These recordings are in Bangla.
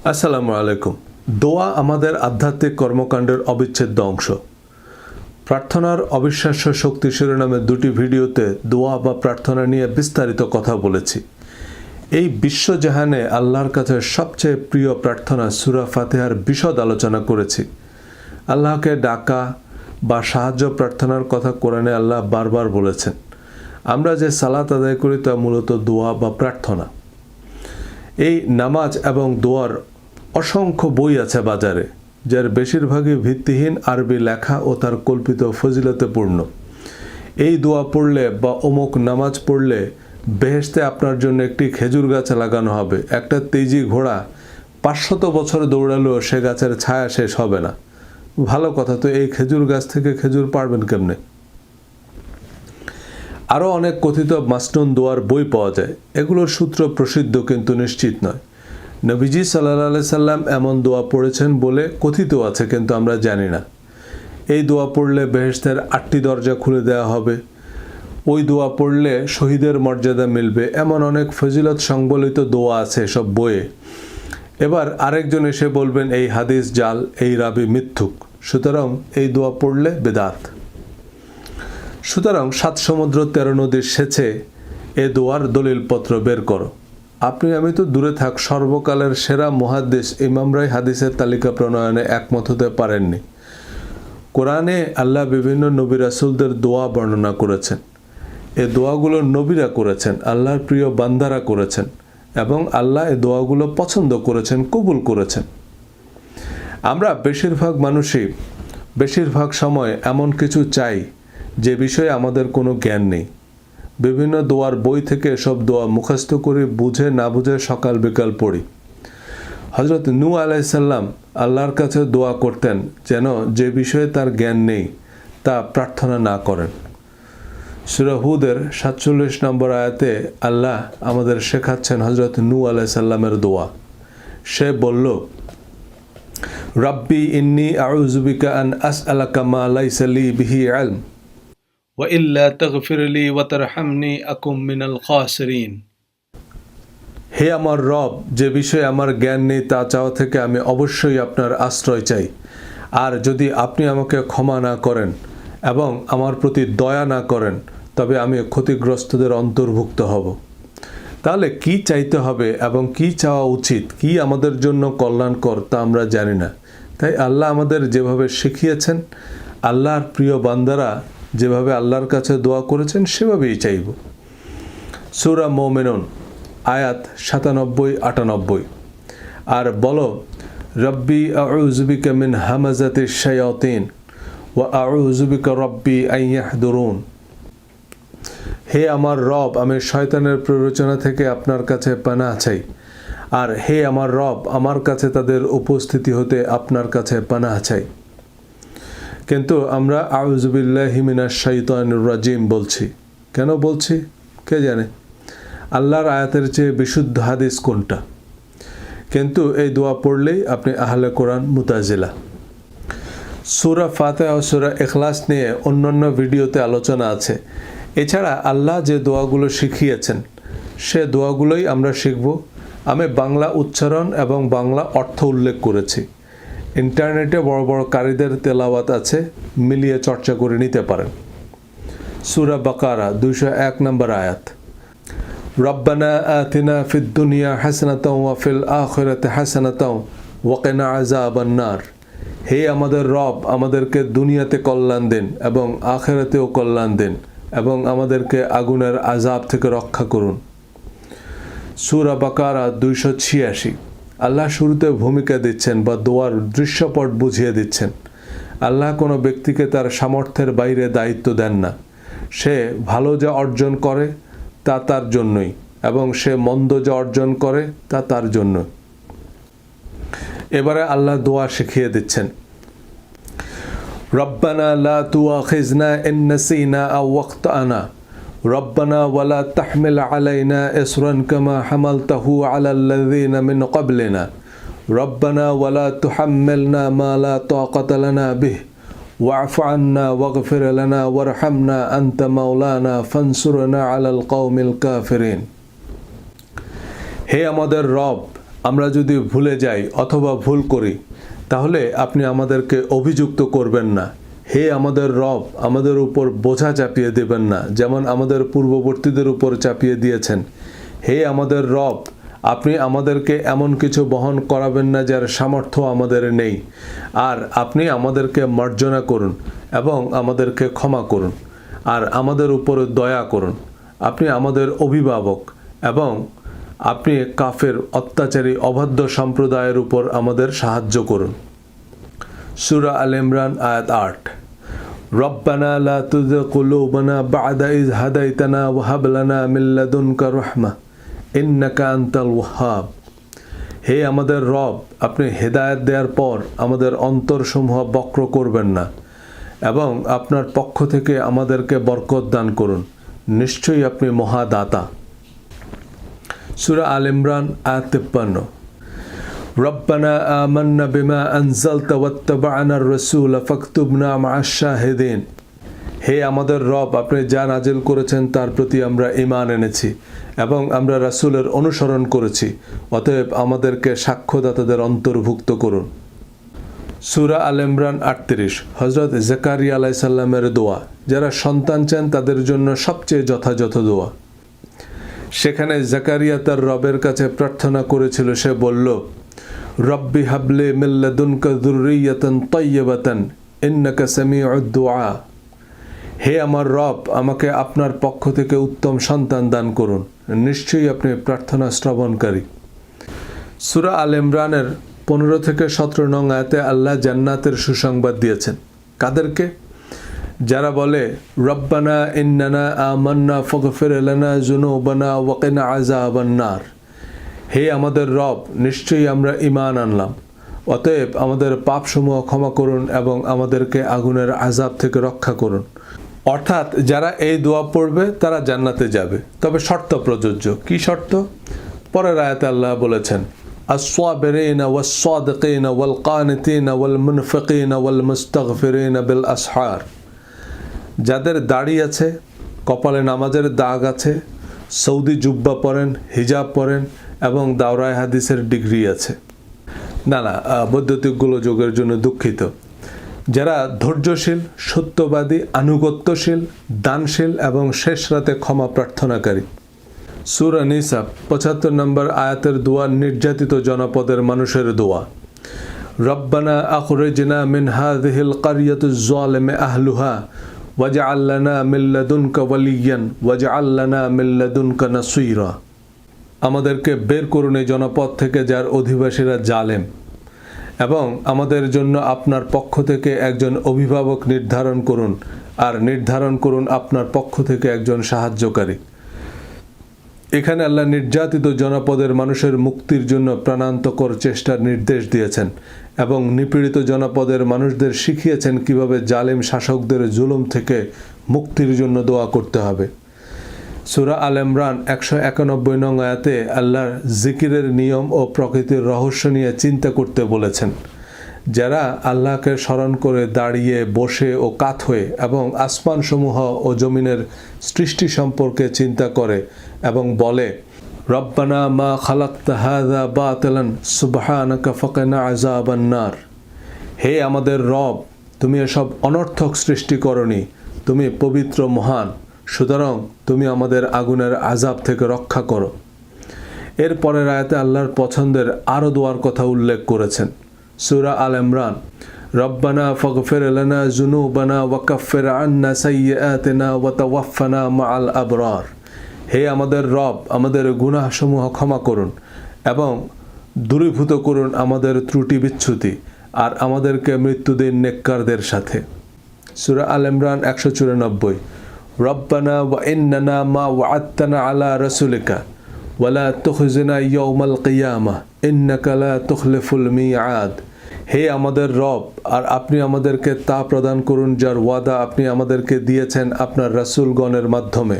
আসসালামু আলাইকুম। দোয়া আমাদের আধ্যাত্মিক কর্মকাণ্ডের অবিচ্ছেদ্য অংশ। প্রার্থনার অবিশ্বাস্য শক্তি শিরোনামে দুটি ভিডিওতে দোয়া বা প্রার্থনা নিয়ে বিস্তারিত কথা বলেছি। এই বিশ্বজাহানে আল্লাহর কাছে সবচেয়ে প্রিয় প্রার্থনা সূরা ফাতিহার বিশদ আলোচনা করেছি। আল্লাহকে ডাকা বা সাহায্য প্রার্থনার কথা কোরআনে আল্লাহ বারবার বলেছেন। আমরা যে সালাত আদায় করি তা মূলত দোয়া বা প্রার্থনা। এই নামাজ এবং দোয়ার অসংখ্য বই আছে বাজারে, যার বেশিরভাগই ভিত্তিহীন আরবি লেখা ও তার কল্পিত ফজিলতে পূর্ণ। এই দোয়া পড়লে বা অমুক নামাজ পড়লে বেহেশতে আপনার জন্য একটি খেজুর গাছ লাগানো হবে। একটা তেজি ঘোড়া 500 বছর দৌড়ালেও সে গাছের ছায়া শেষ হবে না। ভালো কথা, তো এই খেজুর গাছ থেকে খেজুর পারবেন কেমনে? আরও অনেক কথিত মাসনুন দোয়ার বই পাওয়া যায়। এগুলোর সূত্র প্রসিদ্ধ কিন্তু নিশ্চিত নয়। নবীজি সাল্লাল্লাহু আলাইহি সাল্লাম এমন দোয়া পড়েছেন বলে কথিত আছে, কিন্তু আমরা জানি না। এই দোয়া পড়লে বেহেশতের 8টি দরজা খুলে দেওয়া হবে, ওই দোয়া পড়লে শহীদের মর্যাদা মিলবে, এমন অনেক ফজিলত সংবলিত দোয়া আছে সব বইয়ে। এবার আরেকজন এসে বলবেন এই হাদিস জাল, এই রাবি মিথ্যুক, সুতরাং এই দোয়া পড়লে বেদাত। সুতরাং 7 সমুদ্র 13 নদীর সেচে এ দোয়ার দলিলপত্র বের করো। আপনি আমি তো দূরে থাক, সর্বকালের সেরা মুহাদ্দিস ইমামরাই হাদিসের তালিকা প্রণয়নে একমত হতে পারেননি। কোরআনে আল্লাহ বিভিন্ন নবী রাসূলদের দোয়া বর্ণনা করেছেন। এ দোয়াগুলো নবীরা করেছেন, আল্লাহর প্রিয় বান্দারা করেছেন, এবং আল্লাহ এ দোয়াগুলো পছন্দ করেছেন, কবুল করেছেন। আমরা বেশিরভাগ মানুষই বেশিরভাগ সময় এমন কিছু চাই যে বিষয়ে আমাদের কোনো জ্ঞান নেই। বিভিন্ন দোয়ার বই থেকে এসব দোয়া মুখস্থ করে বুঝে না বুঝে সকাল বিকাল পড়ি। হযরত নূহ আলাইহিস সালাম আল্লাহর কাছে দোয়া করতেন যেন যে বিষয়ে তার জ্ঞান নেই তা প্রার্থনা না করেন। সূরা হুদের 47 নম্বর আয়াতে আল্লাহ আমাদের শেখাচ্ছেন হযরত নূহ আলাইহিস সালামের দোয়া। সে বলল, রাব্বি ইন্নী আউযু বিকা আন আসআলাকা মা লাইসা লি বিহি ইলম ওয়া ইল্লা তাগফির লি ওয়া তারহামনি আকুম মিনাল খাসিরিন। হে আমার রব, যে বিষয়ে আমার জ্ঞান নেই তা চাওয়া থেকে আমি অবশ্যই আপনার আশ্রয় চাই। আর যদি আপনি আমাকে ক্ষমা না করেন এবং আমার প্রতি দয়া না করেন তবে আমি ক্ষতিগ্রস্তদের অন্তর্ভুক্ত হব। তাহলে কি চাইতে হবে এবং কি চাওয়া উচিত, কি আমাদের জন্য কল্যাণকর তা আমরা জানি না। তাই আল্লাহ আমাদের যেভাবে শিখিয়েছেন, আল্লাহর প্রিয় বান্দারা যেভাবে আল্লাহর কাছে দোয়া করেছেন সেভাবেই চাইব। সূরা মুমিনুন আয়াত 97-98। আর বলো, রব্বি আউযু বিকা মিন হামাযাতিশ শায়াতিন ওয়া আউযু বিকা রব্বি আন ইয়াহদুরুন। হে আমার রব, আমি শয়তানের প্ররোচনা থেকে আপনার কাছে পানাহ চাই। আর হে আমার রব, আমার কাছে তাদের উপস্থিতি হতে আপনার কাছে পানাহ চাই। কিন্তু আমরা আউযু বিল্লাহি মিনাশ শাইতানির রাজিম বলছি। কেন বলছি কে জানে? আল্লাহর আয়াতের চেয়ে বিশুদ্ধ হাদিস কোনটা? কিন্তু এই দোয়া পড়লেই আপনি আহলে কোরআন মুতাজিলা। সূরা ফাতিহা ও সূরা ইখলাস নিয়ে অন্যান্য ভিডিওতে আলোচনা আছে। এছাড়া আল্লাহ যে দোয়াগুলো শিখিয়েছেন সে দোয়াগুলোই আমরা শিখব। আমি বাংলা উচ্চারণ এবং বাংলা অর্থ উল্লেখ করেছি। ইন্টারনেটে বড় বড় কারীদের তেলাওয়াত আছে, মিলিয়ে চর্চা করে নিতে পারেন। সূরা বাকারা 201 নম্বর আয়াত, রব্বানা আতিনা ফিদ দুনিয়া হাসানাতাও ওয়া ফিল আখিরাতি হাসানাতাও ওয়া কিনা আযাবান নার। হে আমাদের রব, আমাদেরকে দুনিয়াতে কল্যাণ দিন এবং আখিরাতেও কল্যাণ দিন এবং আমাদেরকে আগুনের আযাব থেকে রক্ষা করুন। সূরা বাকারা 286। আল্লাহ শুরুতে ভূমিকা দিচ্ছেন বা দোয়ার দৃশ্যপট বুঝিয়ে দিচ্ছেন। আল্লাহ কোনো ব্যক্তিকে তার সামর্থ্যের বাইরে দায়িত্ব দেন না। সে ভালো যা অর্জন করে তা তার জন্যই, এবং সে মন্দ যা অর্জন করে তা তার জন্য। এবারে আল্লাহ দোয়া শিখিয়ে দিচ্ছেন, রব্বানা লা তুআখিজনা ইন নাসিনা আও আখতানা রব্বানা ওয়ালা তাহমিল আলাইনা ইসরান কামা হামালতাহু আলাল্লাযিনা মিন ক্বাবলিনা রব্বানা ওয়ালা তুহাম্মিলনা মা লা তাকাতা লানা বিহি ওয়া'ফু আন্না ওয়াগফির লানা ওয়ারহামনা আনতা মাওলানা ফানসুরনা আলাল কওমিল কাফিরিন। হে আমাদের রব, আমরা যদি ভুলে যাই অথবা ভুল করি তাহলে আপনি আমাদেরকে অভিযুক্ত করবেন না। হে আমাদের রব, আমাদের উপর বোঝা চাপিয়ে দেবেন না, যেমন আমাদের পূর্ববর্তীদের উপর চাপিয়ে দিয়েছেন। হে আমাদের রব, আপনি আমাদেরকে এমন কিছু বহন করাবেন না যার সামর্থ্য আমাদের নেই। আর আপনি আমাদেরকে মার্জনা করুন এবং আমাদেরকে ক্ষমা করুন আর আমাদের উপর দয়া করুন। আপনি আমাদের অভিভাবক এবং আপনি কাফের অত্যাচারী অবাধ্য সম্প্রদায়ের উপর আমাদের সাহায্য করুন। সূরা আল ইমরান আয়াত 8। রব্বানা লা তুযিগ কুলুবানা বা'দা ইয হাদাইতানা ওয়া হাব লানা মিন লাদুনকা রাহমাহ ইন্নাকা আনতাল ওয়াহ্হাব। হে আমাদের রব, আপনি হেদায়েত দেওয়ার পর আমাদের অন্তরসমূহ বক্র করবেন না এবং আপনার পক্ষ থেকে আমাদেরকে বরকত দান করুন। নিশ্চয়ই আপনি মহাদাতা। সূরা আল ইমরান আয়াত 53। রব্বানা আমান্না বিমা আনজালতা ওয়াত্তাবা'নার রাসূলা ফাকতুবনা মা'আশ শাহিদিন। হে আমাদের রব, আপনি যা নাজিল করেছেন তার প্রতি আমরা ঈমান এনেছি এবং আমরা রাসূলের অনুসরণ করেছি, অতএব আমাদেরকে সাক্ষ্যদাতাদের অন্তর্ভুক্ত করুন। সূরা আল ইমরান 38। হযরত জাকারিয়া আলাইহিস সালামের দোয়া, যারা সন্তান চান তাদের জন্য সবচেয়ে যথাযথ দোয়া। সেখানে জাকারিয়া তার রবের কাছে প্রার্থনা করেছিল, সে বলল, রব্বি হাবলি মিন লাদুনকা যুররিয়াতান তাইয়্যিবাতান ইন্নাকা সামিউদ দুআ। হে আমার রব, আমাকে আপনার পক্ষ থেকে উত্তম সন্তান দান করুন, নিশ্চয়ই আপনি প্রার্থনা শ্রবণকারী। সূরা আল ইমরানের 15 থেকে 17 নং আয়াতে আল্লাহ জান্নাতের সুসংবাদ দিয়েছেন। কাদেরকে? যারা বলে, রব্বানা ইন্নানা আমান্না ফাগফির লানা যুনুবানা ওয়া কিনা আযাবান নার। হে আমাদের রব, নিশ্চয়ই আমরা ঈমান আনলাম, অতএব আমাদের পাপসমূহ ক্ষমা করুন এবং আমাদেরকে আগুনের আযাব থেকে রক্ষা করুন। অর্থাৎ যারা এই দোয়া পড়বে তারা জান্নাতে যাবে, তবে শর্ত প্রযোজ্য। কি শর্ত? পরের আয়াতে আল্লাহ বলেছেন, আস-সাবিরিনা ওয়াস-সাদিকিনা ওয়াল কানিতিনা ওয়াল মুনফিকিনা ওয়াল মুস্তাগফিরিনা বিল আসহার। যাদের দাড়ি আছে, কপালে নামাজের দাগ আছে, সৌদি জুব্বা পরেন, হিজাব পরেন এবং দাওরায়ে হাদিসের ডিগ্রি আছে। না, বৈদ্যুতিক গোলযোগের জন্য দুঃখিত। যারা ধৈর্যশীল, সত্যবাদী, আনুগত্যশীল, দানশীল এবং শেষ রাতে ক্ষমা প্রার্থনাকারী। সূরা নিসা 75 নম্বর আয়াতের দোয়া নির্যাতিত জনপদের মানুষের দোয়া। রব্বানা আখরিজনা মিন হাযিহিল কারইয়াতিজ যালিমি আহলুহা ওয়াজআল লানা মিন লাদুনকা ওয়ালিয়্যান ওয়াজআল লানা মিন লাদুনকা নাসীরা। আমাদেরকে বের করুন এই জনপদ থেকে যার অধিবাসীরা জালেম, এবং আমাদের জন্য আপনার পক্ষ থেকে একজন অভিভাবক নির্ধারণ করুন, আর নির্ধারণ করুন আপনার পক্ষ থেকে একজন সাহায্যকারী। এখানে আল্লাহ নির্যাতিত জনপদের মানুষের মুক্তির জন্য প্রাণান্তকর চেষ্টার নির্দেশ দিয়েছেন এবং নিপীড়িত জনপদের মানুষদের শিখিয়েছেন কিভাবে জালেম শাসকদের জুলুম থেকে মুক্তির জন্য দোয়া করতে হবে। সূরা আল ইমরান 191 নং আয়াতে আল্লাহর জিকিরের নিয়ম ও প্রকৃতির রহস্য নিয়ে চিন্তা করতে বলেছেন। যারা আল্লাহকে স্মরণ করে দাঁড়িয়ে, বসে ও কাত হয়ে এবং আসমানসমূহ ও জমিনের সৃষ্টি সম্পর্কে চিন্তা করে এবং বলে, রব্বানা মা খালাকতা হাযা বাতিলান সুবহানাকা ফাকিনা আযাবান নার। হে আমাদের রব, তুমি এসব অনর্থক সৃষ্টি করনি, তুমি পবিত্র মহান, সুতরাং তুমি আমাদের আগুনের আযাব থেকে রক্ষা করো। এর পরের আয়াতে আল্লাহর পছন্দের আরও দোয়ার কথা উল্লেখ করেছেন। সূরা আল ইমরান, রব্বানা ফাগফির লানা যুনুবানা ওয়া কাফির আন্না সাইয়্যাতিনা ওয়া তাওয়াফানা মাআল আবরার। হে আমাদের রব, আমাদের গুনাহসমূহ ক্ষমা করুন এবং দূরীভূত করুন আমাদের ত্রুটি বিচ্যুতি, আর আমাদেরকে মৃত্যু দিন নেককারদের সাথে। সূরা আল ইমরান 194। রব্বানা ওয়া ইন্নানা মা ওয়া'আদতানা আলা রাসূলিকা ওয়া লা তুখজিনা ইয়াওমাল কিয়ামাহ ইন্নাকা লা তুখলিফুল মিআদ। হে আমাদের রব, আর আপনি আমাদেরকে তা প্রদান করুন যার ওয়াদা আপনি আমাদেরকে দিয়েছেন আপনার রাসূলগণের মাধ্যমে,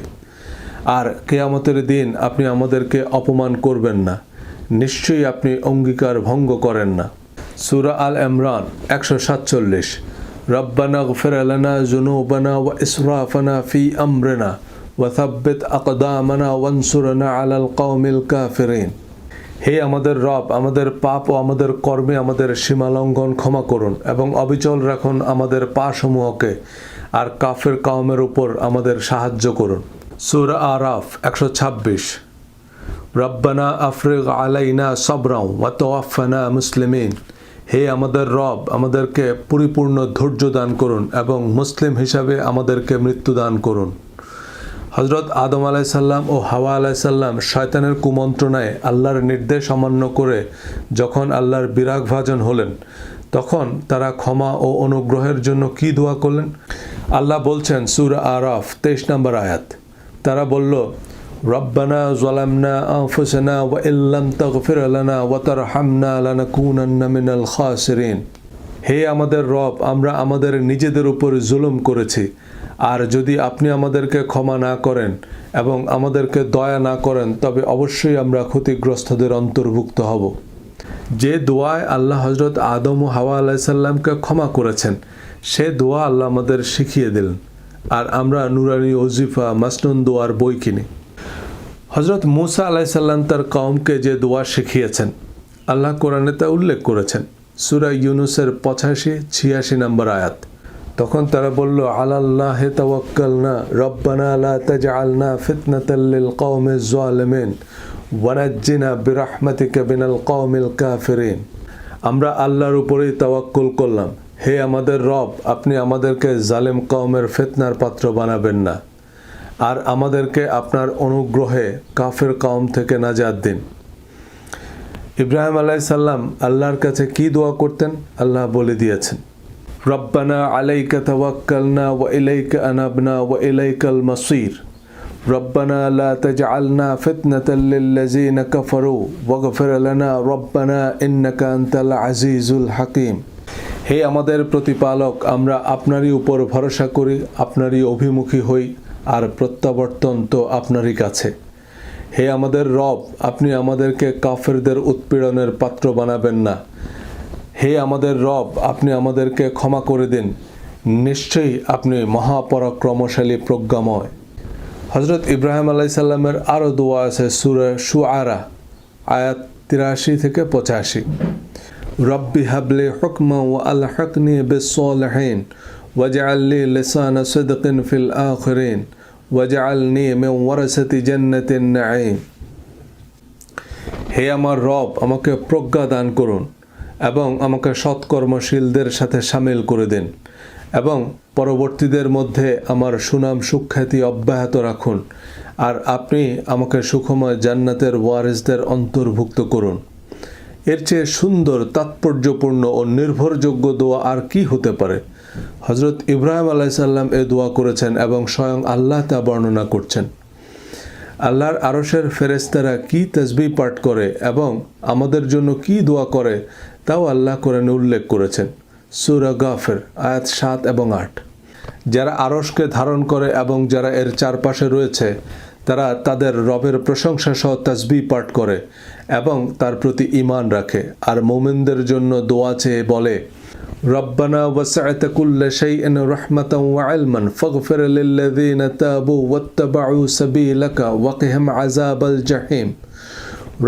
আর কিয়ামতের দিন আপনি আমাদেরকে অপমান করবেন না, নিশ্চয়ই আপনি অঙ্গীকার ভঙ্গ করেন না। সূরা আল ইমরান 147। রব্বানা গফির লানা যুনুবানা ওয়া ইসরাফানা ফি আমরিনা ওয়া থাব্বিত আকদামানা ওয়ানসুরনা আলাল কওমিল কাফিরিন। হে আমাদের রব, আমাদের পাপ ও আমাদের কর্মে আমাদের সীমালঙ্ঘন ক্ষমা করুন এবং অবিচল রাখুন আমাদের পাসমূহকে, আর কাফের কওমের উপর আমাদের সাহায্য করুন। সূরা আরাফ 126। রব্বানা আফরিগ আলাইনা সাবরাও ওয়া তাওয়াফানা মুসলিমিন। হে আমাদের রব, আমাদেরকে পরিপূর্ণ ধৈর্য দান করুন এবং মুসলিম হিসাবে আমাদেরকে মৃত্যু দান করুন। হজরত আদম আলাইসাল্লাম ও হাওয়া আলাইসাল্লাম শয়তানের কুমন্ত্রণায় আল্লাহর নির্দেশ অমান্য করে যখন আল্লাহর বিরাগভাজন হলেন, তখন তারা ক্ষমা ও অনুগ্রহের জন্য কি দোয়া করলেন? আল্লাহ বলছেন সূরা আরাফ 23 নম্বর আয়াত, তারা বলল, রব্বানা যালামনা আনফুসানা ওয়া ইল্লাম তাগফির লানা ওয়া তারহামনা লানাকুনান্না মিনাল খাসিরিন। হে আমাদের রব, আমরা আমাদের নিজেদের উপর জুলুম করেছি, আর যদি আপনি আমাদেরকে ক্ষমা না করেন এবং আমাদেরকে দয়া না করেন তবে অবশ্যই আমরা ক্ষতিগ্রস্তদের অন্তর্ভুক্ত হব। যে দোয়ায় আল্লাহ হজরত আদম ও হাওয়া আলাইসাল্লামকে ক্ষমা করেছেন, সে দোয়া আল্লাহ আমাদের শিখিয়ে দিলেন, আর আমরা নুরানি ওজিফা মাসনুন দোয়ার বই কিনি। হজরত মুসা আলাইসাল্লাম তার কওমকে যে দোয়া শিখিয়েছেন, আল্লাহ কোরআনে তা উল্লেখ করেছেন সূরা ইউনুসের 85-86 নম্বর আয়াত। তখন তারা বলল, আলাল্লাহি তাওয়াক্কালনা রব্বানা লা তাজআলনা ফিতনাতাল লিল কওমিজ জালিমিন ওয়া নাজ্জিনা বিরাহমাতিকা মিনাল কওমিল কাফিরিন। আমরা আল্লাহর উপরেই তাওয়াক্কুল করলাম, হে আমাদের রব, আপনি আমাদেরকে জালেম কওমের ফিতনার পাত্র বানাবেন না, আর আমাদেরকে আপনার অনুগ্রহে কাফের কওম থেকে নাজাত দিন। ইব্রাহিম আলাইহিসসালাম আল্লাহর কাছে কি দোয়া করতেন আল্লাহ বলে দিয়েছেন, রব্বানা আলাইকা তাওয়াক্কালনা ওয়া ইলাইকা আনাবনা ওয়া ইলাইকাল মাসির রব্বানা লা তাজআলনা ফিতনাতাল লিল্লাযিনা কাফারু ওয়াগফির লানা রব্বানা ইন্নাকা আনতাল আজিজুল হাকীম। হে আমাদের প্রতিপালক, আমরা আপনারই উপর ভরসা করি, আপনারই অভিমুখী হই, আর প্রত্যাবর্তন তো আপনারই কাছে। হে আমাদের রব, আপনি আমাদেরকে কাফেরদের উৎপীড়নের পাত্র বানাবেন না। হে আমাদের রব, আপনি আমাদেরকে ক্ষমা করে দিন, নিশ্চয়ই আপনি মহাপরাক্রমশালী প্রজ্ঞাময়। হজরত ইব্রাহিম আলাইসাল্লামের আরও দোয়া আছে সূরা শুআরা আয়াত 83-85। রব্বি হাবলি হুকমা ওয়া আলহিকনি বিস-সালিহিন ওয়াজআল লি লিসানা সিদকিন ফিল আখিরিন ওয়াজআলনি মিন ওয়ারাসাতি জান্নাতিন নাঈম। হে আমার রব, আমাকে প্রজ্ঞা দান করুন এবং আমাকে সৎকর্মশীলদের সাথে সামিল করে দিন, এবং পরবর্তীদের মধ্যে আমার সুনাম সুখ্যাতি অব্যাহত রাখুন, আর আপনি আমাকে সুখময় জান্নাতের ওয়ারিসদের অন্তর্ভুক্ত করুন। এর চেয়ে সুন্দর, তাৎপর্যপূর্ণ ও নির্ভরযোগ্য দোয়া আর কি হতে পারে? হজরত ইব্রাহিম আলাইসাল্লাম এ দোয়া করেছেন এবং স্বয়ং আল্লাহ তা বর্ণনা করছেন। আল্লাহর আরশের ফেরেশতারা কি তাসবিহ পাঠ করে এবং আমাদের জন্য কি দোয়া করে তাও আল্লাহ কোরআনে উল্লেখ করেছেন সূরা গাফির আয়াত 7 এবং 8। যারা আরশকে ধারণ করে এবং যারা এর চারপাশে রয়েছে, তারা তাদের রবের প্রশংসা সহ তাসবিহ পাঠ করে এবং তার প্রতি ঈমান রাখে, আর মুমিনদের জন্য দোয়া চেয়ে বলে, রব্বানা ওয়াসআতা কুল্লা শাইইন রাহমাতান ওয়া ইলমান ফাগফির লিল্লাযিনা তাবু ওয়াত্তাবাউ সাবিলাকা ওয়াকিহিম আযাবাল জাহিম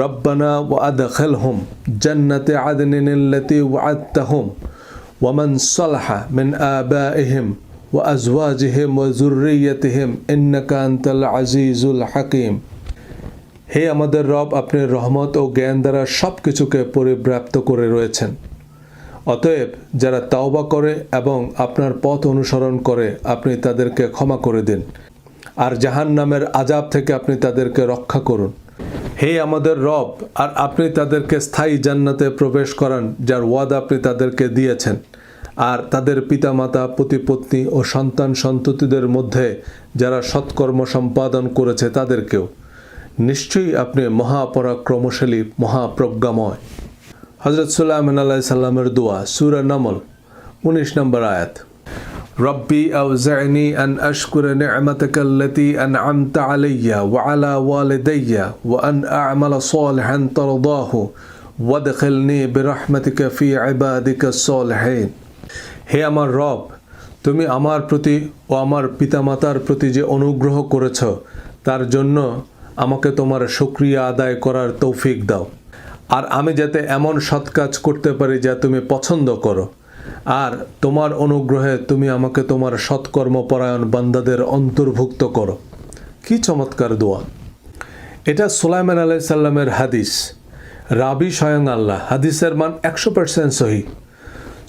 রব্বানা ওয়া আদখিলহুম জান্নাতি আদনিন আল্লাতী ওয়া'আদতাহুম ওয়া মান সালাহা মিন আবাইহিম ওয়া আজওয়াজিহিম ওয়া যুররিয়্যাতিহিম ইন্নাকা আনতাল আজিজুল হাকীম। হে আমাদের রব, আপনি রহমত ও জ্ঞান দ্বারা সব কিছুকে পরিব্যাপ্ত করে রয়েছেন। অতএব যারা তাওবা করে এবং আপনার পথ অনুসরণ করে, আপনি তাদেরকে ক্ষমা করে দিন, আর জাহান্নামের আযাব থেকে আপনি তাদেরকে রক্ষা করুন। হে আমাদের রব, আর আপনি তাদেরকে স্থায়ী জান্নাতে প্রবেশ করান, যার ওয়াদা আপনি তাদেরকে দিয়েছেন, আর তাদের পিতামাতা, পতিপত্নী ও সন্তান সন্ততিদের মধ্যে যারা সৎকর্ম সম্পাদন করেছে তাদেরকেও। নিশ্চয়ই আপনি মহাপরাক্রমশালী, মহাপ্রজ্ঞাময়। হজরত সুলাইমান আলাইহিস সালামের দোয়া সূরা নামল 19 নম্বর আয়াত, রব্বি আউজি'নি আন আশকুরা নি'মাতাকা আল্লাতী আন'আমতা আলাইয়া ওয়া আলা ওয়ালিদাইয়া ওয়া আন আ'মালা সালিহান তারদাহু ওয়াদখিলনি বিরহমাতিকা ফি ইবাদিকাস সালিহিন। হে আমার রব, তুমি আমার প্রতি ও আমার পিতামাতার প্রতি যে অনুগ্রহ করেছ, তার জন্য আমাকে তোমার শুকরিয়া আদায় করার তৌফিক দাও, আর আমি যাতে এমন সৎ কাজ করতে পারি যা তুমি পছন্দ করো, আর তোমার অনুগ্রহে তুমি আমাকে তোমার সৎকর্মপরায়ণ বান্দাদের অন্তর্ভুক্ত করো। কি চমৎকার দোয়া! এটা সুলাইমান আলাইহিস সালামের হাদিস, রাবি স্বয়ং আল্লাহ, হাদিসের মান 100% সহি।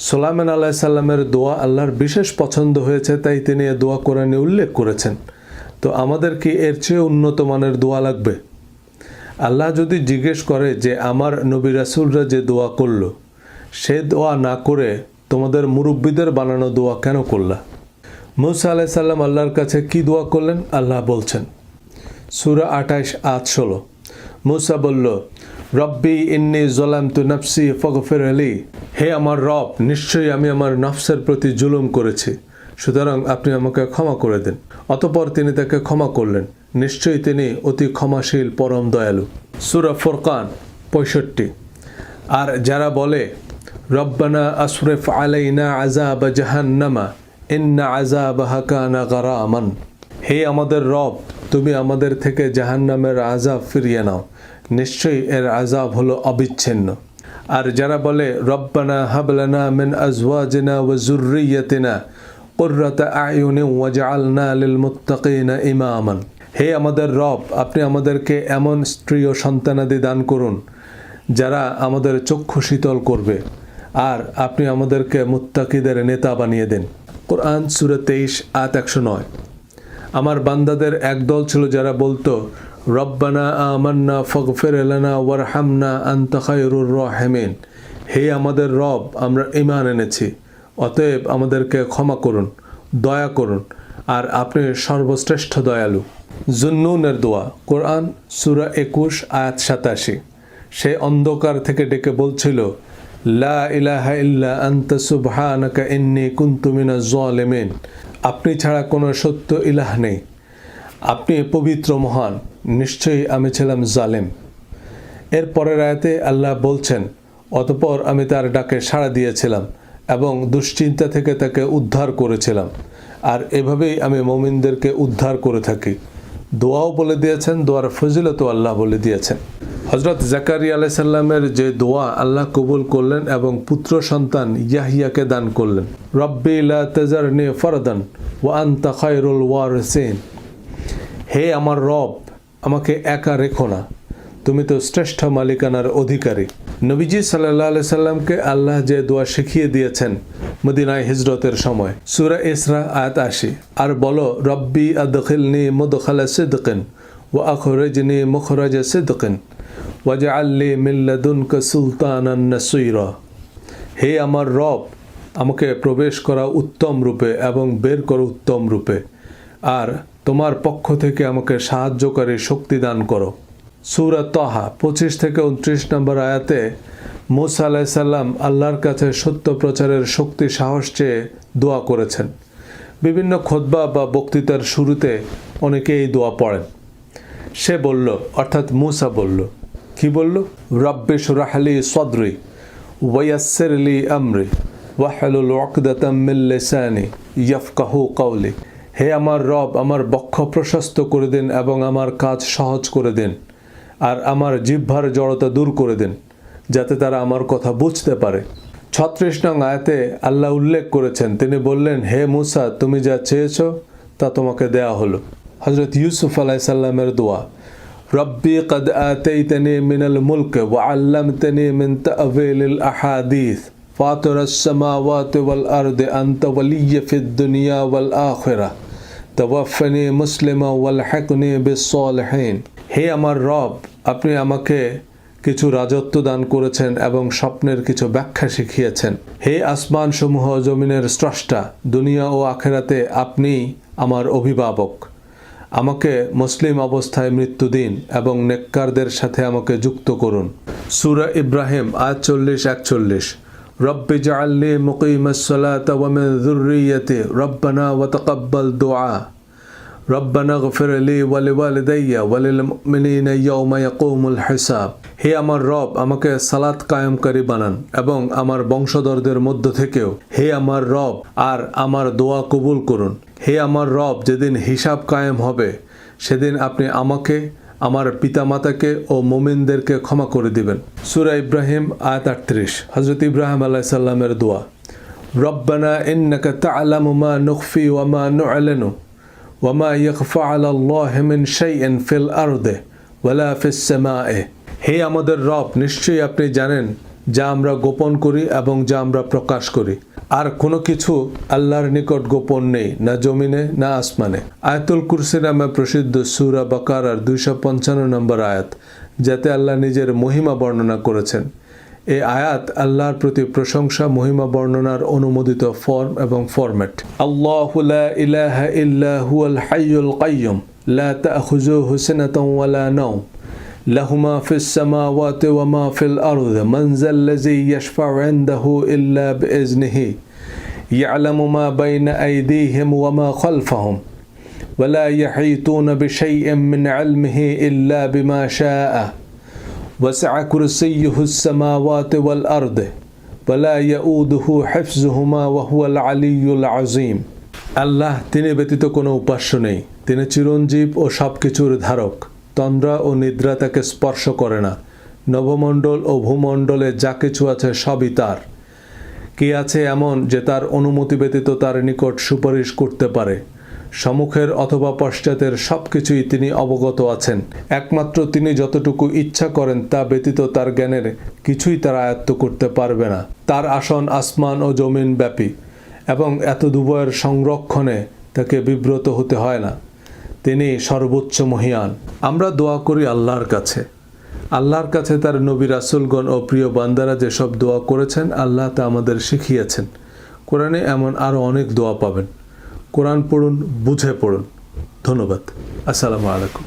সুলাইমান আলাইহিস সালামের দোয়া আল্লাহর বিশেষ পছন্দ হয়েছে, তাই তিনি এ দোয়া কোরআনে উল্লেখ করেছেন। তো আমাদের কি এর চেয়ে উন্নত মানের দোয়া লাগবে? আল্লাহ যদি জিজ্ঞেস করে যে আমার নবী রাসূলরা যে দোয়া করলো, সে দোয়া না করে তোমাদের মুরব্বীদের বানানো দোয়া কেন করলা? মূসা আলাইহিস সালাম আল্লাহর কাছে কি দোয়া করলেন? আল্লাহ বলছেন, সূরা 28 আয়াত 16, মূসা বলল, রব্বি ইন্নী যালামতু নাফসি ফাগফির লি। হে আমার রব, নিশ্চয়ই আমি আমার নফসের প্রতি জুলুম করেছি, সুতরাং আপনি আমাকে ক্ষমা করে দেন। অতঃপর তিনি তাকে ক্ষমা করলেন, নিশ্চয়ই তিনি অতি ক্ষমাশীল পরম দয়ালু। সূরা ফুরকান 65। আর যারা বলে রব্বানা আসরিফ আলাইনা আযাব জাহান্নামা ইন্না আযাবাহা কানা গারামান, হে আমাদের রব, তুমি আমাদের থেকে জাহান্নামের আযাব ফিরিয়ে নাও, নিশ্চয়ই এর আযাব হলো অবিচ্ছিন্ন। আর যারা বলে রব্বানা হাব লানা মিন আজওয়াজিনা ওয়া যুররিয়াতিনা কুররাতা আয়ুনিন ওয়াজআলনা লিল মুত্তাকিনা ইমামান, হে আমাদের রব, আপনি আমাদেরকে এমন স্ত্রী ও সন্তানাদি দান করুন যারা আমাদের চক্ষু শীতল করবে, আর আপনি আমাদেরকে মুত্তাকিদের নেতা বানিয়ে দেন। কোরআন সূরা 23 আয়াত 109। আমার বান্দাদের একদল ছিল যারা বলতো রব্বানা আমান্না ফাগফির লানা ওয়ারহামনা আনতা খায়রুর রাহিমিন, হে আমাদের রব, আমরা ঈমান এনেছি, অতএব আমাদেরকে ক্ষমা করুন, দয়া করুন, আর আপনি সর্বশ্রেষ্ঠ দয়ালু। জুন্নুনের দোয়া, কোরআন সূরা 21 আয়াত 87। সে অন্ধকার থেকে ডেকে বলছিল, লা ইলাহা ইল্লা আনতা সুবহানাকা ইন্নী কুনতু মিনাজ জালিমিন, আপনি ছাড়া কোনো সত্য ইলাহ নেই, আপনি পবিত্র মহান, নিশ্চয়ই আমি ছিলাম জালেম। এর পরের আয়াতে আল্লাহ বলছেন, অতঃপর আমি তার ডাকে সাড়া দিয়েছিলাম এবং দুশ্চিন্তা থেকে তাকে উদ্ধার করেছিলাম, আর এভাবেই আমি মুমিনদেরকে উদ্ধার করে থাকি। দোয়াও বলে দিয়েছেন, দোয়ার ফজিলতও আল্লাহ বলে দিয়েছেন। হযরত জাকারিয়া আলাইহিস সালামের যে দোয়া আল্লাহ কবুল করলেন এবং পুত্র সন্তান ইয়াহইয়াকে দান করলেন। রব্বি লা তাজারনি ফারদান ওয়া আনতা খায়রুল ওয়ারিসিন, হে আমার রব, আমাকে একা রেখো না, তুমি তো শ্রেষ্ঠ মালিকানার অধিকারী। নবীজি সাল্লাল্লাহু আলাইহি সাল্লামকে আল্লাহ যে দোয়া শিখিয়ে দিয়েছেন মদিনায় হিজরতের সময়, সূরা ইসরা আয়াত 80। আর বলো, রব্বি আদখিলনি মুদখালা সিদকিন ওয়া আখরিজনি মুখরাজা সিদকিন ওয়াজআল লি মিন লাদুনকা সুলতানান নাসীরা, হে আমার রব, আমাকে প্রবেশ করা উত্তম রূপে এবং বের করো উত্তম রূপে, আর তোমার পক্ষ থেকে আমাকে সাহায্যকারী শক্তি দান করো। সূরা তাহা 25 থেকে 29 নম্বর আয়াতে মূসা আলাইহিস সালাম আল্লাহর কাছে সত্য প্রচারের শক্তি সাহস চেয়ে দোয়া করেছেন। বিভিন্ন খুতবা বা বক্তৃতার শুরুতে অনেকে এই দোয়া পড়েন। সে বলল, অর্থাৎ মূসা বলল, কি বলল? রব্বি শরহ লি সদরি ওয়ায়াসসির লি আমরি ওয়াহলুল উকদাতাম মিন লিসানি ইয়াফকাহু কওলি, হে আমার রব, আমার বক্ষ প্রশস্ত করে দিন এবং আমার কাজ সহজ করে দিন, আর আমার জিহ্বার জড়তা দূর করে দিন, যাতে তারা আমার কথা বুঝতে পারে। 36 নং আয়াতে আল্লাহ উল্লেখ করেছেন, তিনি বললেন, হে মূসা, তুমি যা চেয়েছ তা তোমাকে দেয়া হলো। হযরত ইউসুফ আলাইহিস সালামের দোয়া, রব্বি কদ আতাইতানি মিনাল মুলক ওয়া আল্লামতানি মিন তা'ওয়িলিল আহাদিস ফাতিরাস সামাওয়াতি ওয়াল আরদি আনতা ওয়ালিয়্যি ফিদ দুনিয়া ওয়াল আখিরাহ তাওয়াফফানি মুসলিমা ওয়ালহিকনি বিস সালিহিন, হে আমার রব, আপনি আমাকে কিছু রাজত্ব দান করেছেন এবং স্বপ্নের কিছু ব্যাখ্যা শিখিয়েছেন। হে আসমান সমূহ জমিনের স্রষ্টা, দুনিয়া ও আখিরাতে আপনি আমার অভিভাবক, আমাকে মুসলিম অবস্থায় মৃত্যু দিন এবং নেককারদের সাথে আমাকে যুক্ত করুন। সূরা ইব্রাহিম আয়াত 40-41। রব্বি জাআলনি মুকিমাস সালাতা ওয়া মিন যুররিয়্যতি রব্বানা ওয়া তাকাব্বাল দুআ রব্বানা গফির লি ওয়া লিওয়ালিদাইয়া ওয়া লিল মুমিনিনা ইয়াওমা ইয়াকুমুল হিসাব, হে আমার রব, আমাকে সালাত কায়েমকারী বানান এবং আমার বংশধরদের মধ্য থেকেও, হে আমার রব, আর আমার দোয়া কবুল করুন। হে আমার রব, যেদিন হিসাব কায়েম হবে সেদিন আপনি আমাকে আমার পিতামাতাকে ও মোমিনদেরকে ক্ষমা করে দিবেন। সূরা ইব্রাহিম আয়াত 38। হযরত ইব্রাহিম আলাইহিস সালামের দোয়া, রব্বানা ইন্নাকা তা'লামু মা নুখফি ওয়া মা নু'লিনু ওয়া মা ইয়াখফা আলাল্লাহি মিন শাইইন ফিল আরদি ওয়ালা ফিস সামায়ে। হে আমাদের রব, নিশ্চয়ই আপনি জানেন যা আমরা গোপন করি এবং যা আমরা প্রকাশ করি, আর কোনো কিছু আল্লাহর নিকট গোপন নেই, না জমিনে না আসমানে। আয়াতুল কুরসি নামে প্রসিদ্ধ সূরা বাকারার 255 নম্বর আয়াত, যাতে আল্লাহ নিজের মহিমা বর্ণনা করেছেন। এই আয়াত আল্লাহর প্রতি প্রশংসা মহিমা বর্ণনার অনুমোদিত ফর্ম এবং ফরম্যাট। আল্লাহু লা ইলাহা ইল্লা হুয়াল হাইয়ুল কাইয়্যুম লা তা'খুযুহু সিনাতুন ওয়া লা নাওম লাহু মা ফিস সামাওয়াতি ওয়া মা ফিল আরদি মান যাল্লাযী ইয়াশফা'ু 'ইনদাহু ইল্লা বিইজনিহি ইয়া'লামু মা বাইনা আইদিহিম ওয়া মা খালফাহুম ওয়া লা ইয়াহীতুনা বিশাইইন মিন 'ইলমিহি ইল্লা বিমা শাআ ওয়াসআ কুরসিয়্যুহু আস-সামাওয়াতি ওয়াল আরদি ওয়া লা ইয়াউদুহু হিফযুহুমা ওয়া হুয়াল আলিয়্যুল আযীম। আল্লাহ, তিনি ব্যতীত কোনো উপাস্য নেই। তিনি চিরঞ্জীব ও সবকিছুর ধারক। তন্দ্রা ও নিদ্রা তাকে স্পর্শ করে না। নবমণ্ডল ও ভূমণ্ডলে যা কিছু আছে সবই তার। কে আছে এমন যে তার অনুমতি ব্যতীত তার নিকট সুপারিশ করতে পারে? সম্মুখের অথবা পশ্চাতের সব কিছুই তিনি অবগত আছেন। একমাত্র তিনি যতটুকু ইচ্ছা করেন তা ব্যতীত তার জ্ঞানের কিছুই তার আয়ত্ত করতে পারবে না। তার আসন আসমান ও জমিন ব্যাপী, এবং এত দুভয়ের সংরক্ষণে তাকে বিব্রত হতে হয় না। তিনি সর্বোচ্চ মহিয়ান। আমরা দোয়া করি আল্লাহর কাছে। আল্লাহর কাছে তার নবী রাসূলগণ ও প্রিয় বান্দারা যেসব দোয়া করেছেন, আল্লাহ তা আমাদের শিখিয়েছেন। কোরআনে এমন আরও অনেক দোয়া পাবেন। কোরআন পড়ুন, বুঝে পড়ুন। ধন্যবাদ। আসসালামু আলাইকুম।